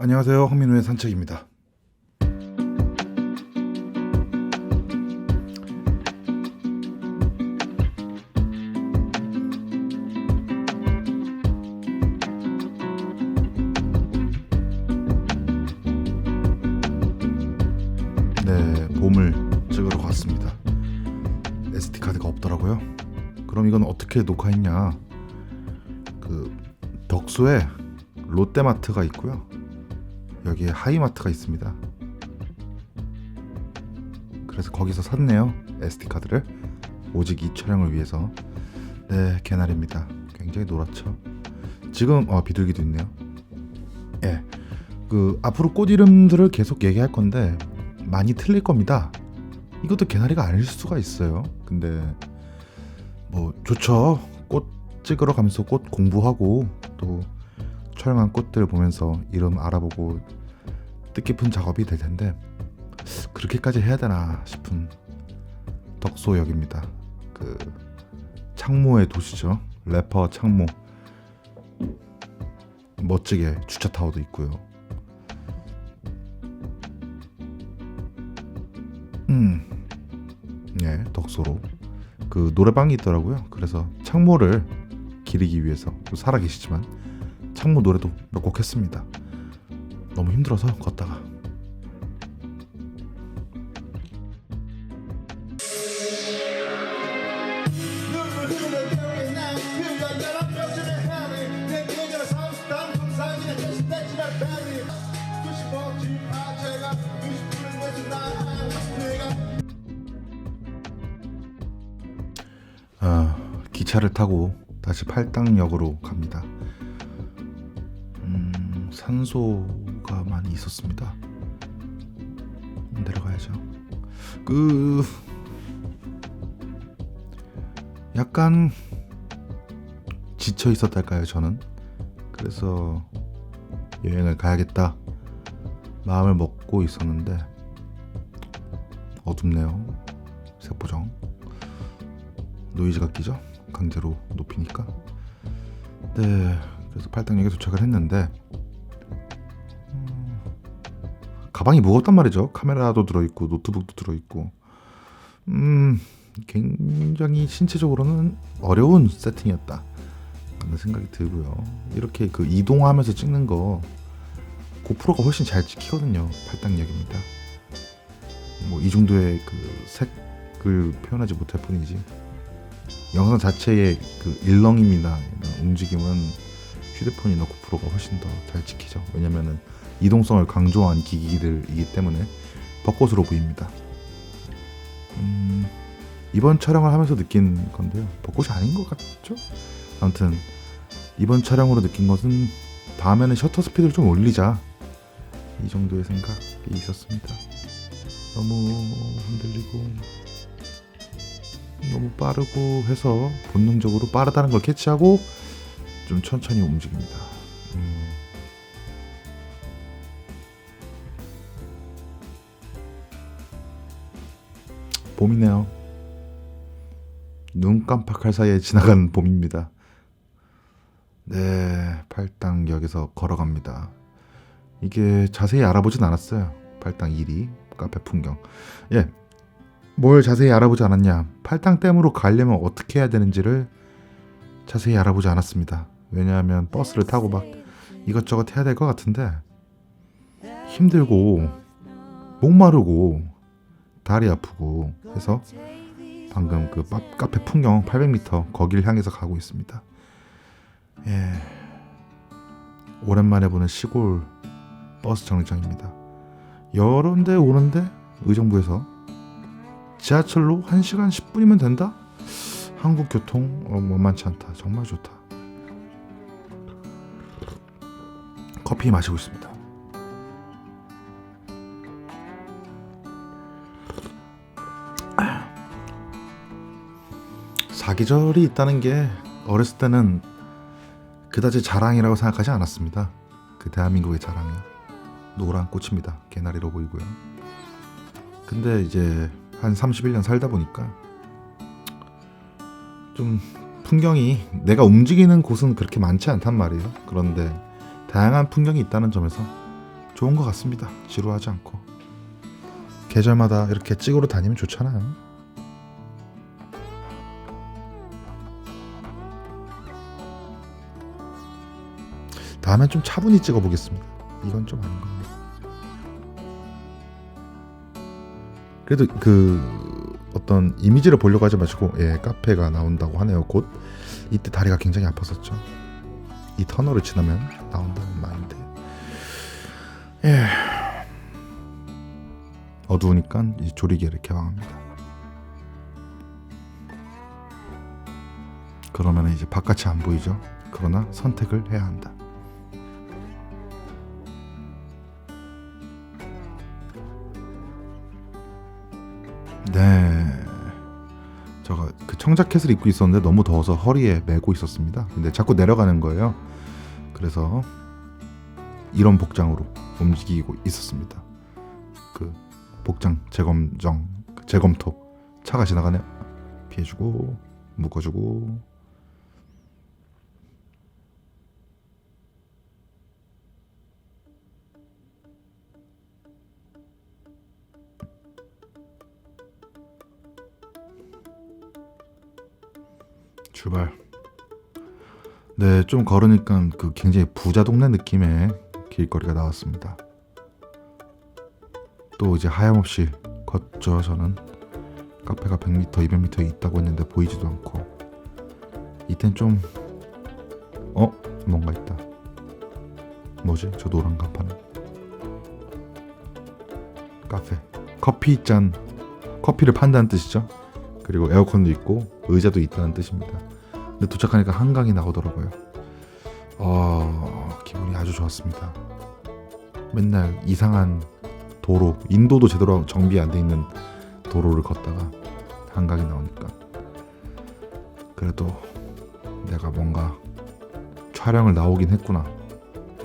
안녕하세요. 황민우의 산책입니다. 네, 봄을 찍으러 갔습니다. SD카드가 없더라고요. 그럼 이건 어떻게 녹화했냐? 덕소에 롯데마트가 있고요. 여기에 하이마트가 있습니다. 그래서 거기서 샀네요. SD카드를. 오직 이 촬영을 위해서. 네, 개나리입니다. 굉장히 노랗죠. 지금 비둘기도 있네요. 예. 앞으로 꽃 이름들을 계속 얘기할 건데 많이 틀릴 겁니다. 이것도 개나리가 아닐 수가 있어요. 근데 뭐 좋죠. 꽃 찍으러 가면서 꽃 공부하고 또 촬영한 꽃들 보면서 이름 알아보고 뜻깊은 작업이 될 텐데 그렇게까지 해야 되나 싶은 덕소역입니다. 창모의 도시죠. 래퍼 창모. 멋지게 주차타워도 있고요. 네, 덕소로 노래방이 있더라고요. 그래서 창모를 기리기 위해서 살아계시지만 창모 노래도 몇 곡 했습니다. 너무 힘들어서 걷다가. 기차를 타고 다시 팔당역으로 갑니다. 산소가 많이 있었습니다. 내려가야죠. 약간 지쳐 있었달까요, 저는. 그래서 여행을 가야겠다 마음을 먹고 있었는데 어둡네요. 세포정 노이즈가 끼죠. 강제로 높이니까. 네, 그래서 팔당역에 도착을 했는데 가방이 무겁단 말이죠. 카메라도 들어있고 노트북도 들어있고 굉장히 신체적으로는 어려운 세팅이었다 라는 생각이 들고요. 이렇게 이동하면서 찍는 거 고프로가 훨씬 잘 찍히거든요. 팔당역입니다. 뭐 이 정도의 색을 표현하지 못할 뿐이지 영상 자체의 일렁임이나 움직임은 휴대폰이나 고프로가 훨씬 더 잘 찍히죠. 왜냐면은 이동성을 강조한 기기들이기 때문에 벚꽃으로 보입니다. 이번 촬영을 하면서 느낀 건데요. 벚꽃이 아닌 것 같죠? 아무튼 이번 촬영으로 느낀 것은 다음에는 셔터 스피드를 좀 올리자, 이 정도의 생각이 있었습니다. 너무 흔들리고 너무 빠르고 해서 본능적으로 빠르다는 걸 캐치하고 좀 천천히 움직입니다. 봄이네요. 눈 깜빡할 사이에 지나간 봄입니다. 네, 팔당역에서 걸어갑니다. 이게 자세히 알아보진 않았어요. 팔당 1위 카페 풍경. 예, 뭘 자세히 알아보지 않았냐? 팔당댐으로 가려면 어떻게 해야 되는지를 자세히 알아보지 않았습니다. 왜냐하면 버스를 타고 막 이것저것 해야 될 것 같은데 힘들고 목마르고 다리 아프고 해서 방금 카페 풍경 800m 거기를 향해서 가고 있습니다. 예, 오랜만에 보는 시골 버스 정류장입니다. 여러 데 오는데 의정부에서 지하철로 1시간 10분이면 된다? 한국 교통 만만치 않다. 정말 좋다. 커피 마시고 있습니다. 사계절이 있다는 게 어렸을 때는 그다지 자랑이라고 생각하지 않았습니다. 대한민국의 자랑이요. 노란 꽃입니다. 개나리로 보이고요. 근데 이제 한 31년 살다 보니까 좀 풍경이 내가 움직이는 곳은 그렇게 많지 않단 말이에요. 그런데 다양한 풍경이 있다는 점에서 좋은 것 같습니다. 지루하지 않고 계절마다 이렇게 찍으러 다니면 좋잖아요. 다음엔 좀 차분히 찍어보겠습니다. 이건 좀 아닌 것 같네요. 그래도 그 어떤 이미지를 보려고 하지 마시고 카페가 나온다고 하네요. 곧 이때 다리가 굉장히 아팠었죠. 이 터널을 지나면 나온다는 마인드. 어두우니까 이 조리개를 개방합니다. 그러면 이제 바깥이 안 보이죠. 그러나 선택을 해야 한다. 네, 제가 그 청자켓을 입고 있었는데 너무 더워서 허리에 메고 있었습니다. 근데 자꾸 내려가는 거예요. 그래서 이런 복장으로 움직이고 있었습니다. 그 복장 재검토 차가 지나가네요. 피해주고 묶어주고. 출발. 네, 좀 걸으니까 그 굉장히 부자 동네 느낌의 길거리가 나왔습니다. 또 이제 하염없이 걷죠. 저는 카페가 100m, 200m에 있다고 했는데 보이지도 않고. 이땐 좀 뭔가 있다. 뭐지? 저 노란 간판은. 카페. 커피 잔. 커피를 판다는 뜻이죠. 그리고 에어컨도 있고 의자도 있다는 뜻입니다. 근데 도착하니까 한강이 나오더라고요. 기분이 아주 좋았습니다. 맨날 이상한 도로, 인도도 제대로 정비 안 돼 있는 도로를 걷다가 한강이 나오니까 그래도 내가 뭔가 촬영을 나오긴 했구나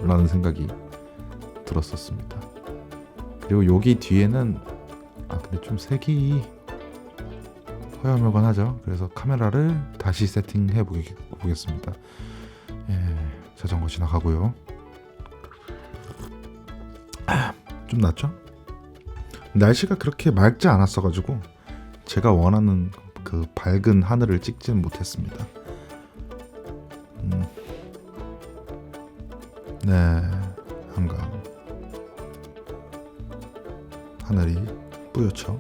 라는 생각이 들었었습니다. 그리고 여기 뒤에는 근데 좀 색이 허여멀건하죠. 그래서 카메라를 다시 세팅해 보겠습니다. 자전거 지나가고요. 좀 낫죠? 날씨가 그렇게 맑지 않았어가지고 제가 원하는 그 밝은 하늘을 찍지는 못했습니다. 네, 한강 하늘이 뿌옇죠.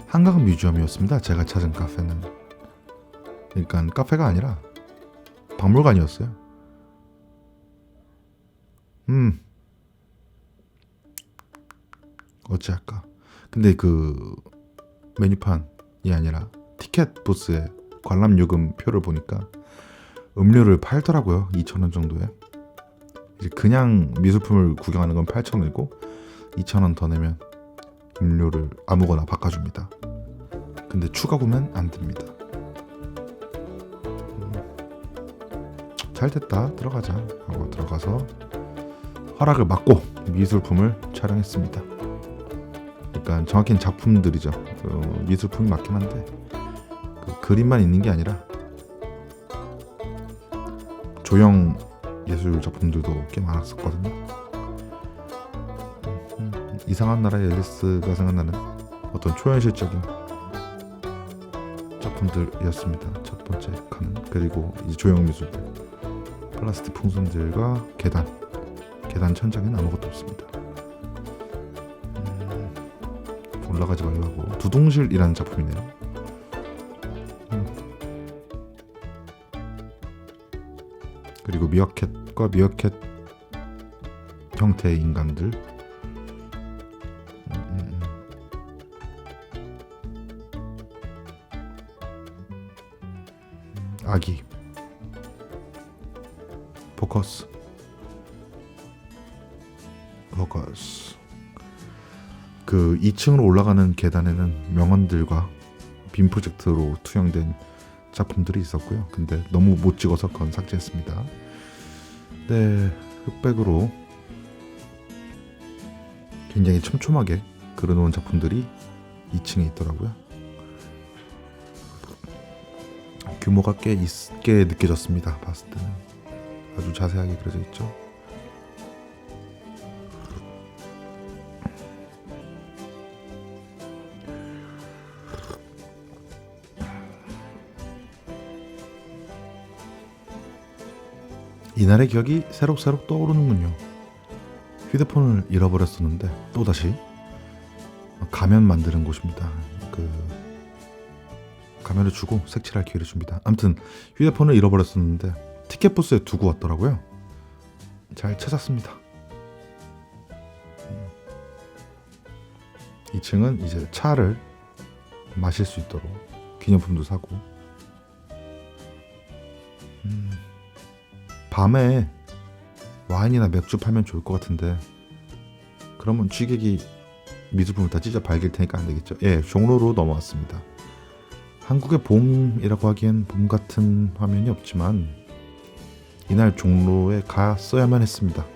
한강 뮤지엄이었습니다. 제가 찾은 카페는. 그러니까 카페가 아니라 박물관이었어요. 어찌할까. 근데 그 메뉴판이 아니라 티켓 부스에 관람 요금 표를 보니까 음료를 팔더라고요. 2,000원 정도에. 이제 그냥 미술품을 구경하는 건 8,000원이고 2,000원 더 내면 음료를 아무거나 바꿔줍니다. 근데 추가 구매는 안 됩니다. 잘 됐다, 들어가자 하고 들어가서 허락을 받고 미술품을 촬영했습니다. 그러니까 정확히는 작품들이죠. 미술품이 맞긴 한데 그 그림만 있는 게 아니라 조형 예술 작품들도 꽤 많았었거든요. 이상한 나라의 앨리스가 생각나는 어떤 초현실적인 작품들이었습니다. 첫 번째 칸은. 그리고 이제 조형 미술들, 플라스틱 풍선들과 계단 천장에는 아무것도 없습니다. 올라가지 말라고. 두둥실이라는 작품이네요. 그리고 미어캣과 미어캣 형태의 인간들. 아기. 포커스. 그 2층으로 올라가는 계단에는 명언들과 빔 프로젝트로 투영된 작품들이 있었고요. 근데 너무 못 찍어서 그건 삭제했습니다. 네, 흑백으로 굉장히 촘촘하게 그려놓은 작품들이 2층에 있더라고요. 규모가 꽤 있게 느껴졌습니다. 봤을 때는 아주 자세하게 그려져 있죠. 이날의 기억이 새록새록 떠오르는군요. 휴대폰을 잃어버렸었는데 또다시 가면 만드는 곳입니다. 그 가면을 주고 색칠할 기회를 줍니다. 아무튼 휴대폰을 잃어버렸었는데 티켓 부스에 두고 왔더라고요. 잘 찾았습니다. 2층은 이제 차를 마실 수 있도록 기념품도 사고, 밤에 와인이나 맥주 팔면 좋을 것 같은데 그러면 취객이 미술품을 다 찢어 발길 테니까 안 되겠죠. 예, 종로로 넘어왔습니다. 한국의 봄이라고 하기엔 봄 같은 화면이 없지만 이날 종로에 갔어야만 했습니다.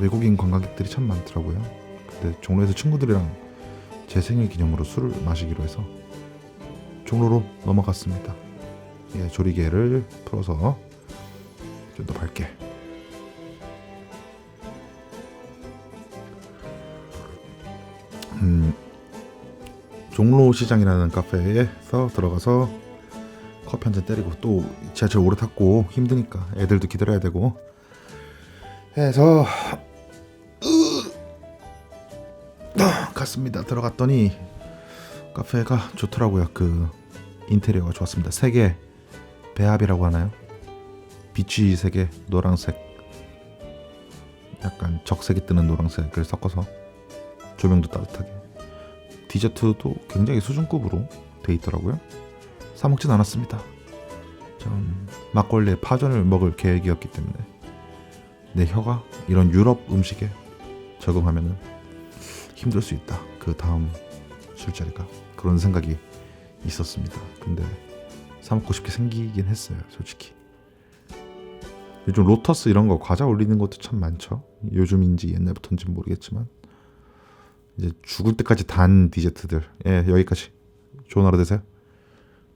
외국인 관광객들이 참 많더라고요. 근데 종로에서 친구들이랑 제 생일 기념으로 술을 마시기로 해서 종로로 넘어갔습니다. 예, 조리개를 풀어서 좀 더 밝게. 종로시장이라는 카페에서 들어가서 커피 한잔 때리고 또 지하철 오래 탔고 힘드니까 애들도 기다려야 되고 해서 갔습니다. 들어갔더니 카페가 좋더라고요. 그 인테리어가 좋았습니다. 색의 배합이라고 하나요? 빛이 색의 노란색, 약간 적색이 뜨는 노란색을 섞어서 조명도 따뜻하게, 디저트도 굉장히 수준급으로 돼 있더라고요. 사 먹진 않았습니다. 전 막걸리에 파전을 먹을 계획이었기 때문에 내 혀가 이런 유럽 음식에 적응하면은 힘들 수 있다. 그 다음 술자리가 그런 생각이 있었습니다. 근데 사 먹고 싶게 생기긴 했어요, 솔직히. 요즘 로터스 이런 거 과자 올리는 것도 참 많죠. 요즘인지 옛날부터인지 모르겠지만 이제 죽을 때까지 단 디저트들. 예, 여기까지. 좋은 하루 되세요.